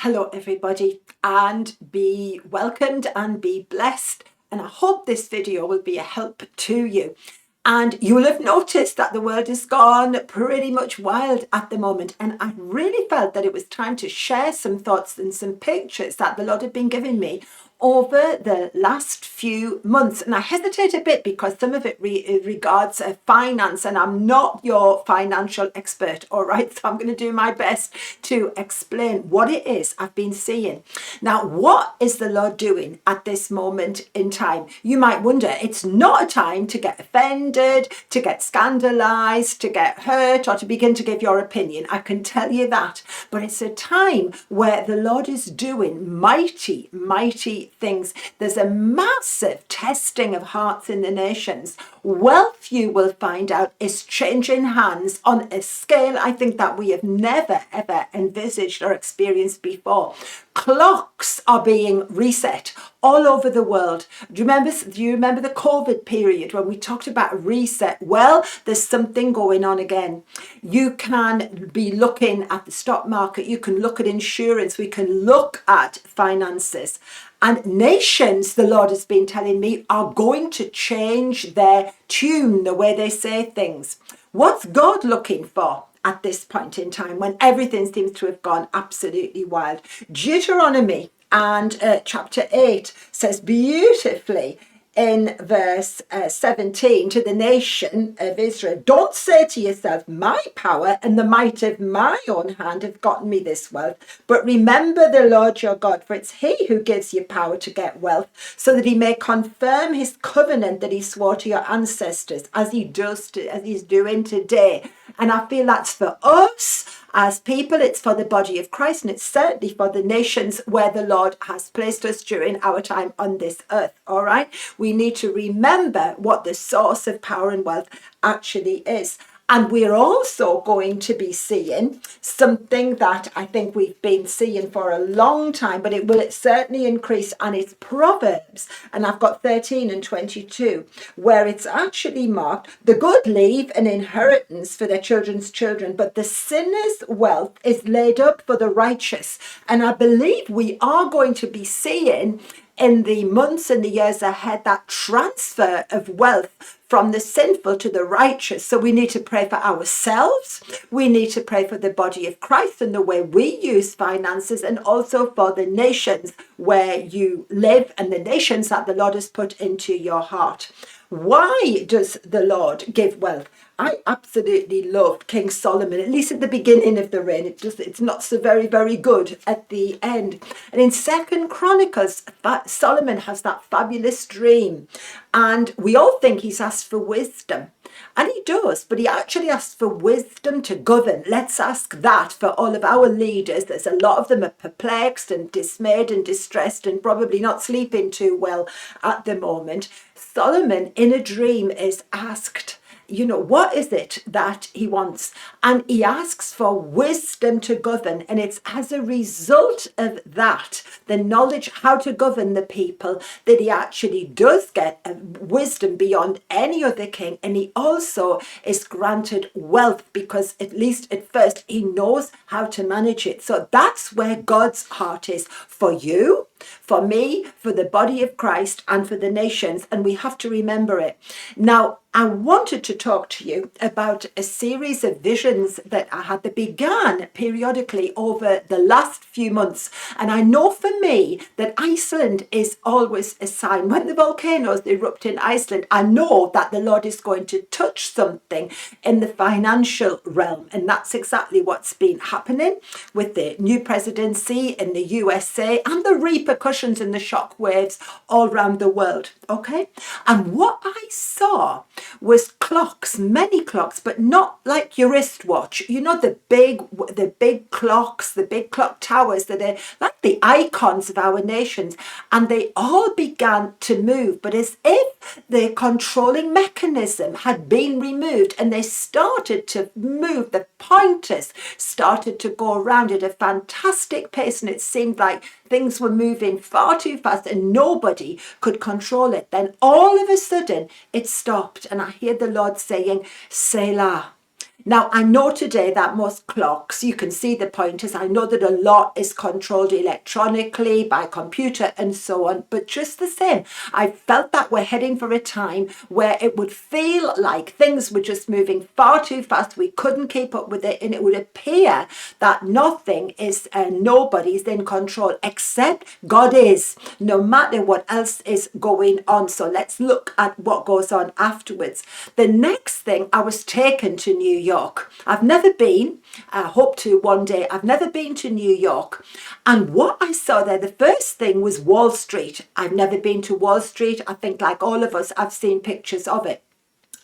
Hello, everybody, and be welcomed and be blessed. And I hope this video will be a help to you. And you will have noticed that the world has gone pretty much wild at the moment. And I really felt that it was time to share some thoughts and some pictures that the Lord had been giving me over the last few months. And I hesitate a bit because some of it regards finance, and I'm not your financial expert, all right? So I'm going to do my best to explain what it is I've been seeing. Now, what is the Lord doing at this moment in time? You might wonder, it's not a time to get offended, to get scandalized, to get hurt, or to begin to give your opinion. I can tell you that. But it's a time where the Lord is doing mighty, mighty things. There's a massive testing of hearts in the nations. Wealth, you will find out, is changing hands on a scale I think that we have never ever envisaged or experienced before. Clocks are being reset all over the world. Do you remember the COVID period when we talked about reset? Well, there's something going on again. You can be looking at the stock market, you can look at insurance, we can look at finances. And nations, the Lord has been telling me, are going to change their tune, the way they say things. What's God looking for at this point in time when everything seems to have gone absolutely wild? Deuteronomy and chapter 8 says beautifully in verse 17 to the nation of Israel, don't say to yourself, my power and the might of my own hand have gotten me this wealth, but remember the Lord your God, for it's he who gives you power to get wealth, so that he may confirm his covenant that he swore to your ancestors, as he's doing today. And I feel that's for us as people, it's for the body of Christ, and it's certainly for the nations where the Lord has placed us during our time on this earth. All right, we need to remember what the source of power and wealth actually is. And we're also going to be seeing something that I think we've been seeing for a long time, but it will certainly increase, and it's Proverbs. And I've got 13 and 22, where it's actually marked, the good leave an inheritance for their children's children, but the sinner's wealth is laid up for the righteous. And I believe we are going to be seeing in the months and the years ahead that transfer of wealth from the sinful to the righteous. So we need to pray for ourselves. We need to pray for the body of Christ and the way we use finances, and also for the nations where you live and the nations that the Lord has put into your heart. Why does the Lord give wealth? I absolutely loved King Solomon, at least at the beginning of the reign. It's not so very, very good at the end. And in 2 Chronicles, Solomon has that fabulous dream. And we all think he's asked for wisdom. And he does, but he actually asks for wisdom to govern. Let's ask that for all of our leaders. There's a lot of them are perplexed and dismayed and distressed and probably not sleeping too well at the moment. Solomon, in a dream, is asked, what is it that he wants? And he asks for wisdom to govern. And it's as a result of that, the knowledge how to govern the people, that he actually does get wisdom beyond any other king. And he also is granted wealth because, at least at first, he knows how to manage it. So that's where God's heart is for you, for me, for the body of Christ, and for the nations. And we have to remember it. Now, I wanted to talk to you about a series of visions that I had that began periodically over the last few months. And I know for me that Iceland is always a sign. When the volcanoes erupt in Iceland, I know that the Lord is going to touch something in the financial realm. And that's exactly what's been happening with the new presidency in the USA and the repercussions and the shock waves all around the world. Okay? And what I saw was clocks, many clocks, but not like your wristwatch. The big clocks, the big clock towers that are like the icons of our nations. And they all began to move, but as if the controlling mechanism had been removed, and they started to move. The pointers started to go around at a fantastic pace, and it seemed like things were moving far too fast and nobody could control it. Then all of a sudden it stopped, and I hear the Lord saying, Selah. Now, I know today that most clocks, you can see the pointers. I know that a lot is controlled electronically by computer and so on. But just the same, I felt that we're heading for a time where it would feel like things were just moving far too fast. We couldn't keep up with it. And it would appear that nothing is and nobody's in control except God is, no matter what else is going on. So let's look at what goes on afterwards. The next thing, I was taken to New York. I've never been, I hope to one day. I've never been to New York. And what I saw there, the first thing was Wall Street. I've never been to Wall Street. I think like all of us, I've seen pictures of it.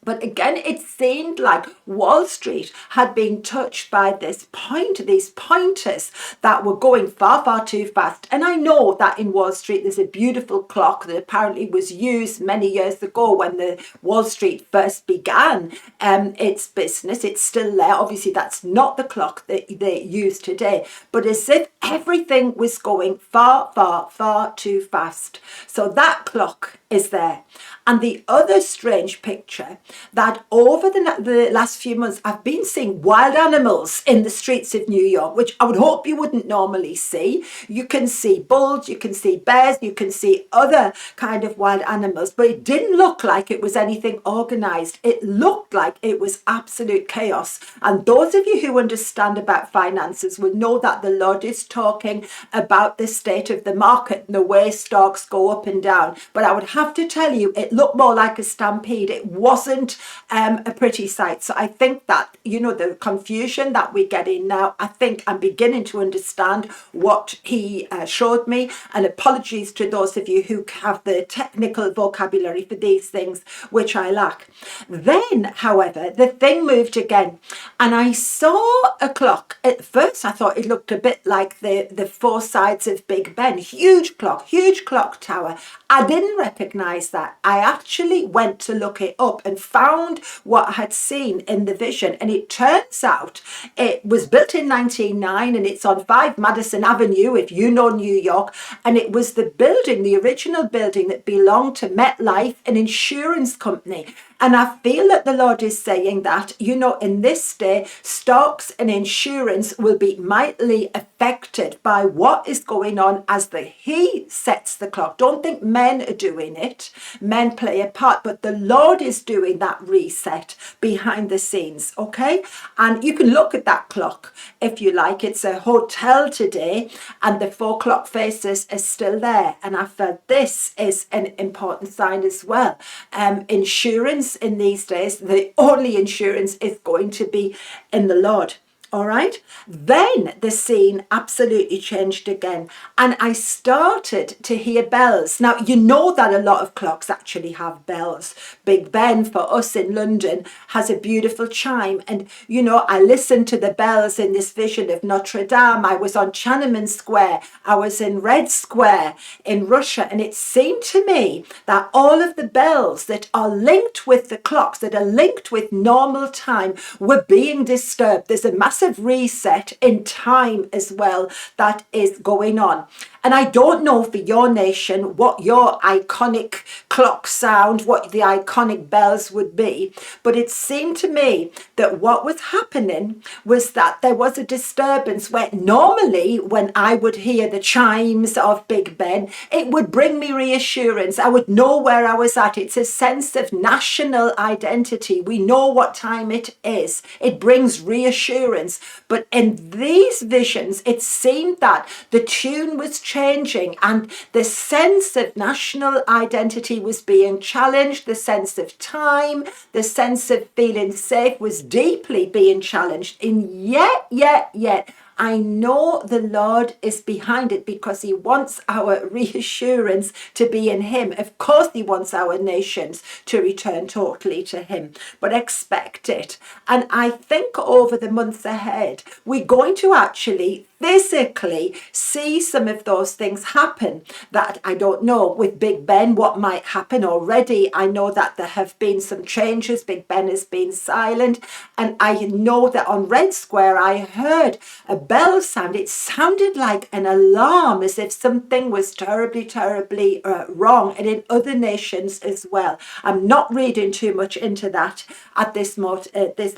But again, it seemed like Wall Street had been touched by these pointers that were going far, far too fast. And I know that in Wall Street, there's a beautiful clock that apparently was used many years ago when the Wall Street first began its business. It's still there. Obviously, that's not the clock that they use today. But as if everything was going far, far, far too fast. So that clock is there. And the other strange picture, that over the last few months, I've been seeing wild animals in the streets of New York, which I would hope you wouldn't normally see. You can see bulls, you can see bears, you can see other kind of wild animals, but it didn't look like it was anything organized. It looked like it was absolute chaos. And those of you who understand about finances will know that the Lord is talking about the state of the market and the way stocks go up and down. But I would have to tell you, it looked more like a stampede. It wasn't a pretty sight. So I think that, the confusion that we're getting now, I think I'm beginning to understand what he showed me. And apologies to those of you who have the technical vocabulary for these things, which I lack. Then, however, the thing moved again. And I saw a clock. At first, I thought it looked a bit like the four sides of Big Ben. Huge clock tower. I didn't recognize that. I actually went to look it up and found what I had seen in the vision. And it turns out it was built in 1909 and it's on 5 Madison Avenue, if you know New York. And it was the original building that belonged to MetLife, an insurance company. And I feel that the Lord is saying that, in this day, stocks and insurance will be mightily affected by what is going on as He sets the clock. Don't think men are doing it. Men play a part, but the Lord is doing that reset behind the scenes, okay? And you can look at that clock if you like. It's a hotel today, and the 4 clock faces are still there. And I felt this is an important sign as well. Insurance in these days, the only insurance is going to be in the Lord. All right. Then the scene absolutely changed again. And I started to hear bells. Now, you know that a lot of clocks actually have bells. Big Ben for us in London has a beautiful chime. And, I listened to the bells in this vision of Notre Dame. I was on Tiananmen Square. I was in Red Square in Russia. And it seemed to me that all of the bells that are linked with the clocks, that are linked with normal time, were being disturbed. There's a massive reset in time as well that is going on. And I don't know for your nation what your iconic clock sound, what the iconic bells would be, but it seemed to me that what was happening was that there was a disturbance where normally when I would hear the chimes of Big Ben, it would bring me reassurance. I would know where I was at. It's a sense of national identity. We know what time it is. It brings reassurance. But in these visions, it seemed that the tune was changing and the sense of national identity was being challenged. The sense of time, the sense of feeling safe was deeply being challenged. And yet, I know the Lord is behind it because He wants our reassurance to be in Him. Of course, He wants our nations to return totally to Him, but expect it. And I think over the months ahead, we're going to actually physically see some of those things happen that I don't know with Big Ben what might happen already. I know that there have been some changes. Big Ben has been silent, and I know that on Red Square I heard a bell sound. It sounded like an alarm, as if something was terribly, terribly wrong, and in other nations as well. I'm not reading too much into that at this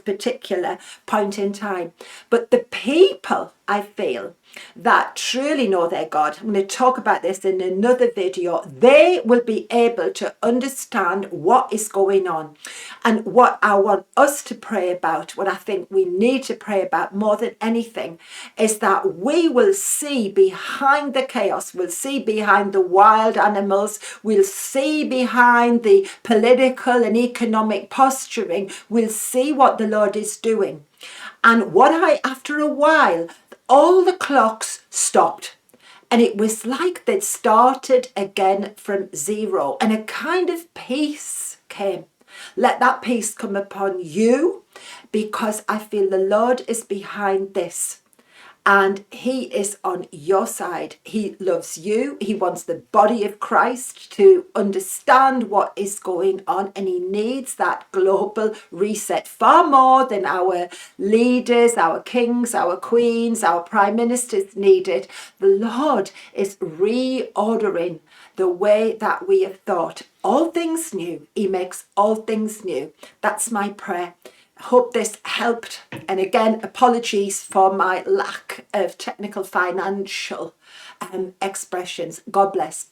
particular point in time. But the people, I feel, that truly know their God, I'm going to talk about this in another video, they will be able to understand what is going on. And what I want us to pray about, what I think we need to pray about more than anything, is that we will see behind the chaos, we'll see behind the wild animals, we'll see behind the political and economic posturing, we'll see what the Lord is doing. And after a while, all the clocks stopped. And it was like they'd started again from zero. And a kind of peace came. Let that peace come upon you, because I feel the Lord is behind this. And he is on your side. He loves you. He wants the body of Christ to understand what is going on. And he needs that global reset far more than our leaders, our kings, our queens, our prime ministers need it. The Lord is reordering the way that we have thought. All things new. He makes all things new. That's my prayer. Hope this helped. And again, apologies for my lack of technical financial expressions. God bless.